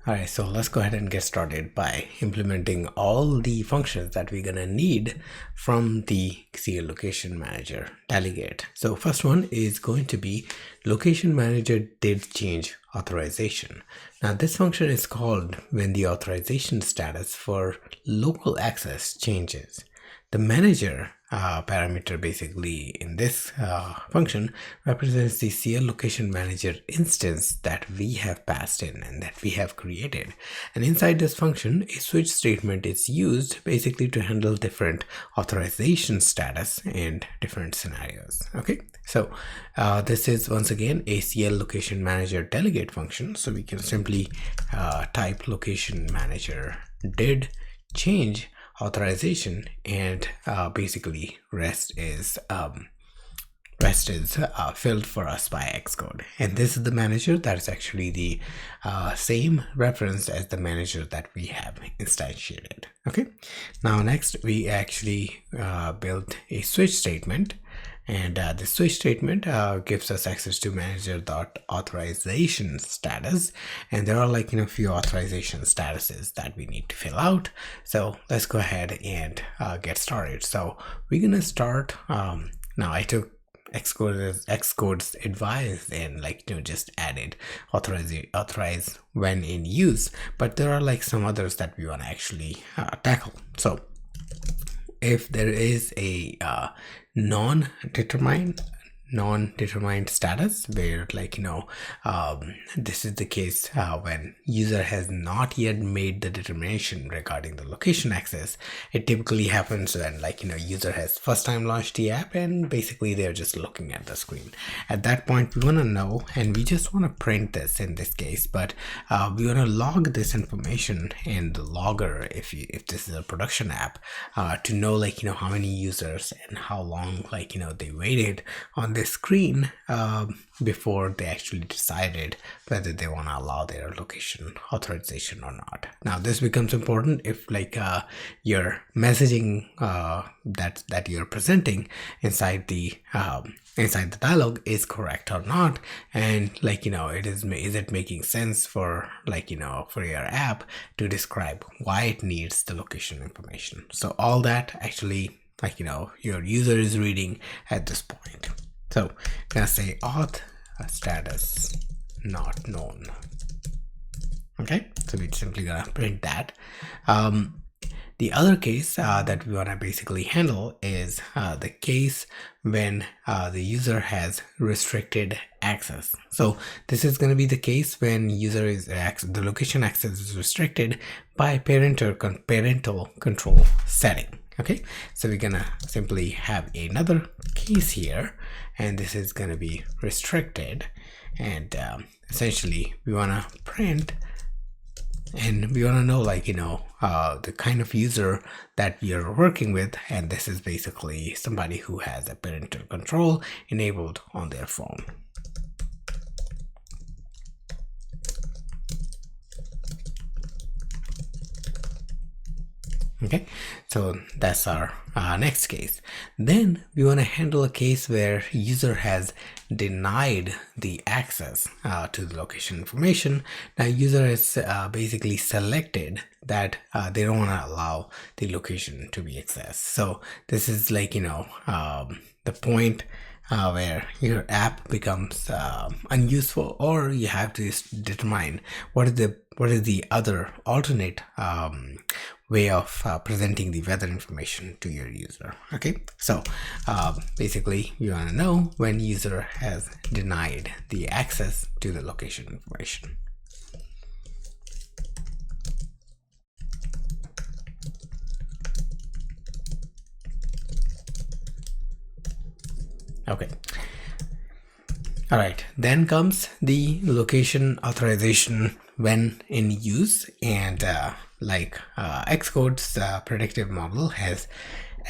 Alright, so let's go ahead and get started by implementing all the functions that we're gonna need from the CoreLocationManager delegate. So first one is going to be LocationManager did change authorization. Now this function is called when the authorization status for local access changes. The manager parameter basically in this function represents the CoreLocationManager instance that we have passed in and that we have created. And inside this function, a switch statement is used basically to handle different authorization status and different scenarios. Okay, so this is once again a CoreLocationManager delegate function. So we can simply type LocationManager did change authorization, and basically rest is filled for us by Xcode. And this is the manager that is actually the same reference as the manager that we have instantiated. Okay, now next we actually built a switch statement, and the switch statement gives us access to manager.authorization status, and there are like a few authorization statuses that we need to fill out. So let's go ahead and get started. So we're gonna start now. I took Xcode's advice and just added authorize when in use, but there are like some others that we want to actually tackle. So if there is a non-determined status where this is the case when user has not yet made the determination regarding the location access. It typically happens when user has first time launched the app and basically they're just looking at the screen. At that point we want to know, and we just want to print this in this case, but we want to log this information in the logger if this is a production app to know how many users and how long they waited on this screen before they actually decided whether they want to allow their location authorization or not. Now this becomes important if your messaging that you're presenting inside the dialog is correct or not, and is it making sense for for your app to describe why it needs the location information. So all that actually your user is reading at this point. So I'm gonna say auth status not known. Okay, so we're simply gonna print that. The other case that we want to basically handle is the case when the user has restricted access. So this is going to be the case when the location access is restricted by parental control setting. Okay, so we're gonna simply have another case here, and this is going to be restricted, and essentially we want to print, and we want to know the kind of user that we are working with, and this is basically somebody who has a parental control enabled on their phone. Okay, so that's our next case. Then we want to handle a case where user has denied the access to the location information. Now user has basically selected that they don't want to allow the location to be accessed. So this is the point where your app becomes unuseful, or you have to determine what is the other alternate way of presenting the weather information to your user. Okay, so basically you want to know when user has denied the access to the location information. Okay, all right, then comes the location authorization when in use, and Xcode's predictive model has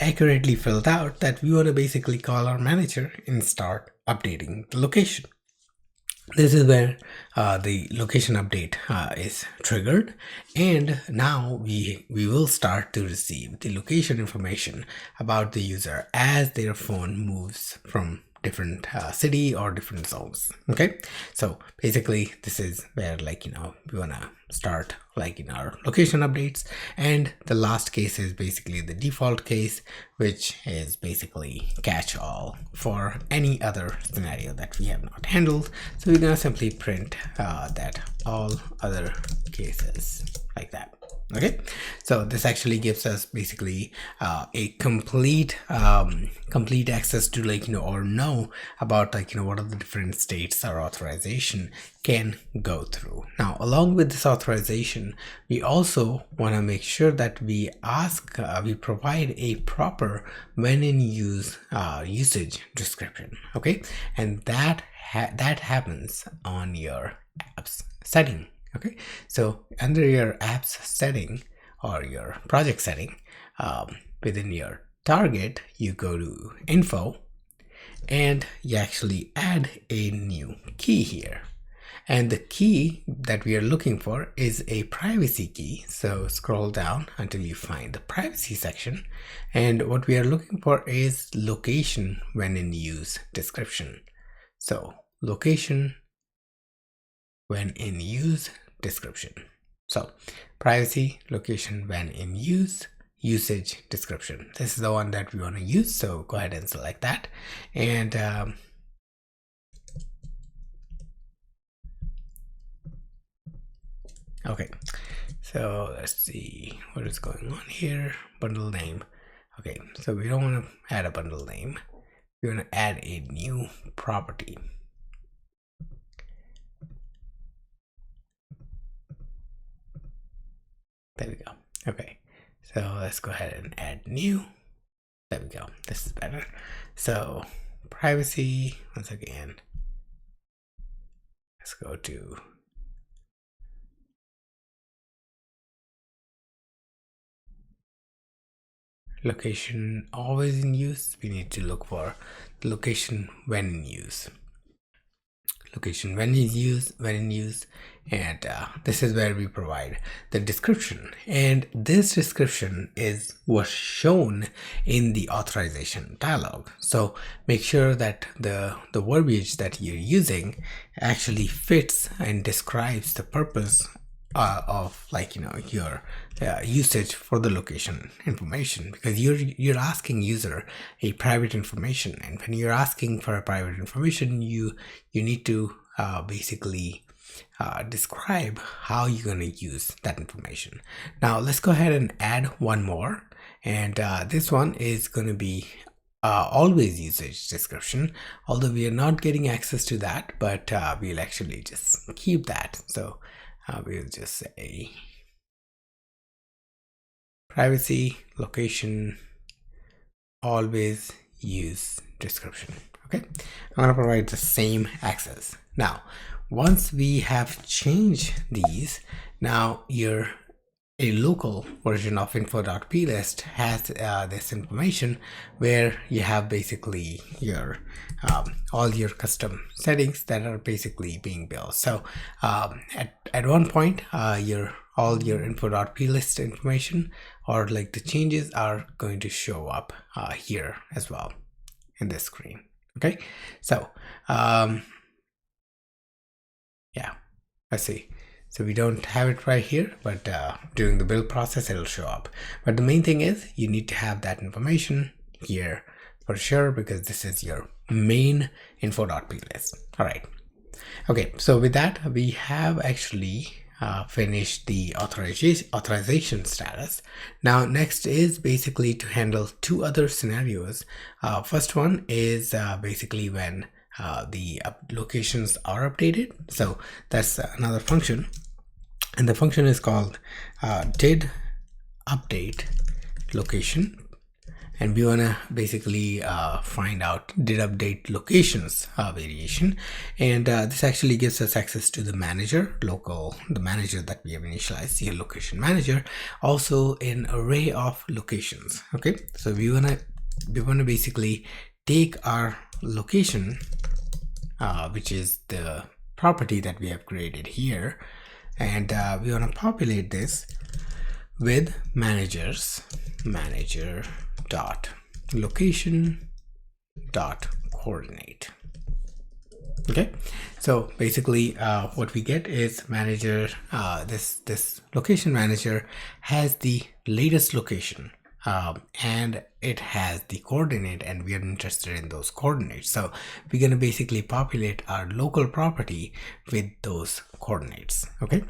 accurately filled out that we want to basically call our manager and start updating the location. This is where the location update is triggered, and now we will start to receive the location information about the user as their phone moves from different city or different zones. Okay, so basically this is where we want to start in our location updates, and the last case is basically the default case, which is basically catch all for any other scenario that we have not handled. So we're gonna simply print that all other cases like that. Okay, so this actually gives us basically a complete access to or know about what are the different states our authorization can go through. Now, along with this authorization, we also want to make sure that we provide a proper when in use usage description. Okay, and that happens on your apps setting. Okay, so under your apps setting or your project setting, within your target, you go to info and you actually add a new key here. And the key that we are looking for is a privacy key. So scroll down until you find the privacy section. And what we are looking for is location when in use description. So location when in use description. So privacy, location when in use, usage description. This is the one that we want to use. So go ahead and select that. And okay, so let's see what is going on here. Bundle name. Okay, so we don't want to add a bundle name. We want to add a new property. There we go. Okay, so let's go ahead and add new. There we go. This is better. So privacy, once again, let's go to location always in use. We need to look for the location when in use. Location when in use, and this is where we provide the description, and this description is what's shown in the authorization dialog. So make sure that the verbiage that you're using actually fits and describes the purpose of your usage for the location information, because you're asking user a private information, and when you're asking for a private information, you need to basically describe how you're going to use that information. Now let's go ahead and add one more, and this one is going to be always usage description, although we are not getting access to that, but we'll actually just keep that. So we'll just say privacy, location, always use description. Okay, I'm going to provide the same access. Now, once we have changed these, now a local version of info.plist has this information where you have basically your all your custom settings that are basically being built. So at one point all your info.plist information or the changes are going to show up here as well in this screen. Okay, so yeah, let's see. So we don't have it right here, but during the build process, it'll show up. But the main thing is you need to have that information here for sure, because this is your main info.plist. All right. Okay. So with that, we have actually finished the authorization status. Now, next is basically to handle two other scenarios. First one is basically when the locations are updated. So that's another function, and the function is called did update location, and we want to basically find out did update locations variation, and this actually gives us access to the manager the manager that we have initialized here, location manager, also an array of locations. Okay, so we want to basically take our location, which is the property that we have created here, and we want to populate this with manager dot location dot coordinate. Okay, so basically what we get is manager, this location manager has the latest location, and it has the coordinate, and we are interested in those coordinates. So we're going to basically populate our local property with those coordinates. Okay,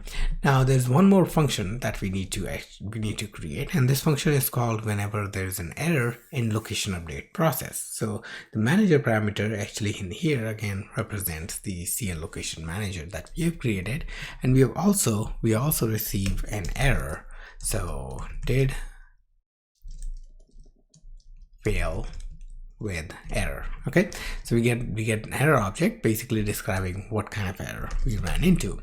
now there's one more function that we need to create, and this function is called whenever there's an error in location update process. So the manager parameter actually in here again represents the CL location manager that we have created, and we also receive an error. So did fail with error. Okay, so we get an error object basically describing what kind of error we ran into.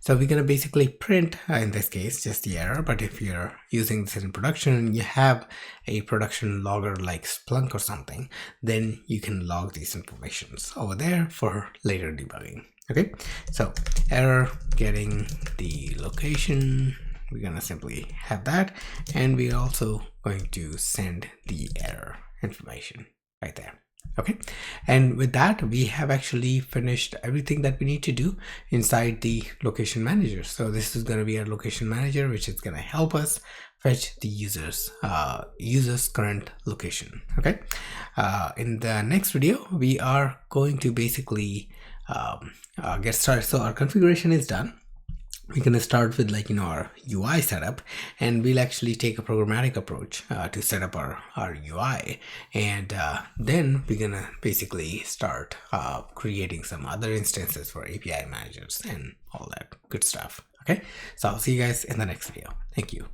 So we're going to basically print in this case just the error, but if you're using this in production and you have a production logger like Splunk or something, then you can log these informations over there for later debugging. Okay, so error getting the location, we're going to simply have that, and we're also going to send the error information right there. Okay, and with that we have actually finished everything that we need to do inside the location manager. So this is going to be our location manager, which is going to help us fetch the user's current location. Okay, in the next video we are going to basically get started. So our configuration is done. We're going to start with our UI setup, and we'll actually take a programmatic approach to set up our UI, and then we're going to basically start creating some other instances for API managers and all that good stuff. Okay, so I'll see you guys in the next video. Thank you.